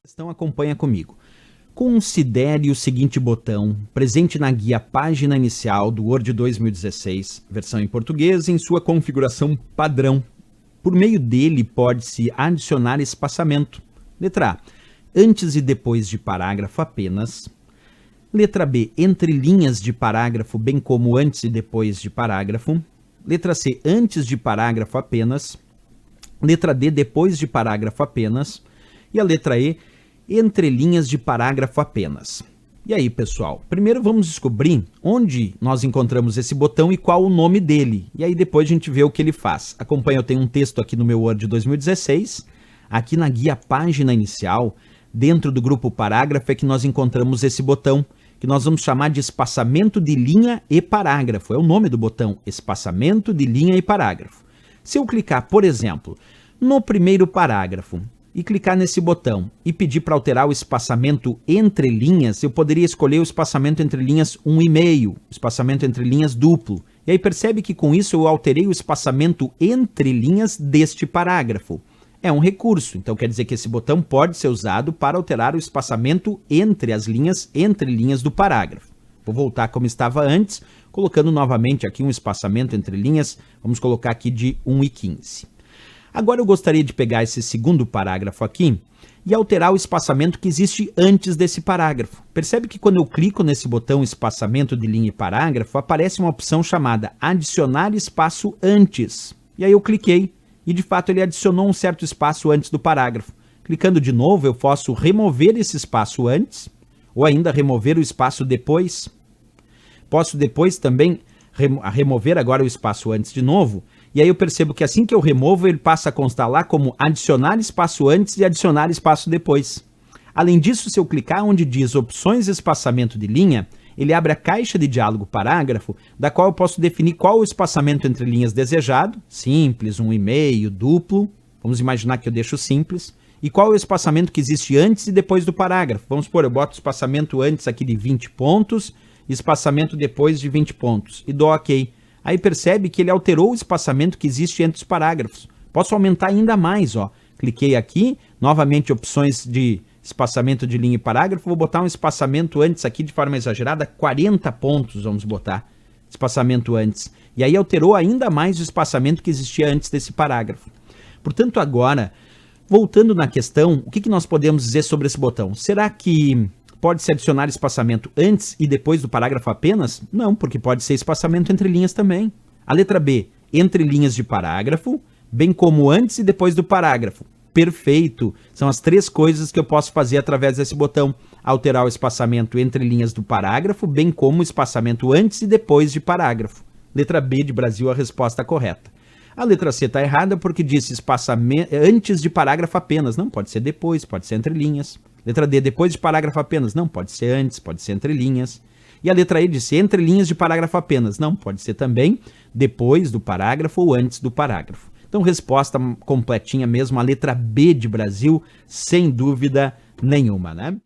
Então acompanha comigo. Considere o seguinte botão, presente na guia página inicial do Word 2016, versão em português, em sua configuração padrão. Por meio dele pode-se adicionar espaçamento. Letra A, antes e depois de parágrafo apenas. Letra B, entre linhas de parágrafo, bem como antes e depois de parágrafo. Letra C, antes de parágrafo apenas. Letra D, depois de parágrafo apenas. E a letra E, entre linhas de parágrafo apenas. E aí, pessoal? Primeiro vamos descobrir onde nós encontramos esse botão e qual o nome dele. E aí depois a gente vê o que ele faz. Acompanha, eu tenho um texto aqui no meu Word 2016. Aqui na guia página inicial, dentro do grupo parágrafo, é que nós encontramos esse botão, que nós vamos chamar de espaçamento de linha e parágrafo. É o nome do botão, espaçamento de linha e parágrafo. Se eu clicar, por exemplo, no primeiro parágrafo, e clicar nesse botão e pedir para alterar o espaçamento entre linhas, eu poderia escolher o espaçamento entre linhas 1,5, espaçamento entre linhas duplo. E aí percebe que com isso eu alterei o espaçamento entre linhas deste parágrafo. É um recurso, então quer dizer que esse botão pode ser usado para alterar o espaçamento entre linhas do parágrafo. Vou voltar como estava antes, colocando novamente aqui um espaçamento entre linhas, vamos colocar aqui de 1,15. Agora eu gostaria de pegar esse segundo parágrafo aqui e alterar o espaçamento que existe antes desse parágrafo. Percebe que quando eu clico nesse botão espaçamento de linha e parágrafo, aparece uma opção chamada adicionar espaço antes. E aí eu cliquei e de fato ele adicionou um certo espaço antes do parágrafo. Clicando de novo eu posso remover esse espaço antes ou ainda remover o espaço depois. Posso depois também remover agora o espaço antes de novo. E aí eu percebo que assim que eu removo, ele passa a constar lá como adicionar espaço antes e adicionar espaço depois. Além disso, se eu clicar onde diz opções de espaçamento de linha, ele abre a caixa de diálogo parágrafo, da qual eu posso definir qual o espaçamento entre linhas desejado, simples, 1,5, duplo, vamos imaginar que eu deixo simples, e qual é o espaçamento que existe antes e depois do parágrafo. Vamos supor, eu boto espaçamento antes aqui de 20 pontos, e espaçamento depois de 20 pontos, e dou OK. Aí percebe que ele alterou o espaçamento que existe entre os parágrafos. Posso aumentar ainda mais, ó. Cliquei aqui, novamente opções de espaçamento de linha e parágrafo, vou botar um espaçamento antes aqui de forma exagerada, 40 pontos, vamos botar, espaçamento antes. E aí alterou ainda mais o espaçamento que existia antes desse parágrafo. Portanto, agora, voltando na questão, o que nós podemos dizer sobre esse botão? Será que pode-se adicionar espaçamento antes e depois do parágrafo apenas? Não, porque pode ser espaçamento entre linhas também. A letra B, entre linhas de parágrafo, bem como antes e depois do parágrafo. Perfeito! São as três coisas que eu posso fazer através desse botão. Alterar o espaçamento entre linhas do parágrafo, bem como o espaçamento antes e depois de parágrafo. Letra B de Brasil, a resposta correta. A letra C está errada porque disse espaçamento antes de parágrafo apenas. Não, pode ser depois, pode ser entre linhas. Letra D, depois de parágrafo apenas. Não, pode ser antes, pode ser entre linhas. E a letra E disse entre linhas de parágrafo apenas. Não, pode ser também depois do parágrafo ou antes do parágrafo. Então, resposta completinha mesmo, a letra B de Brasil, sem dúvida nenhuma, né?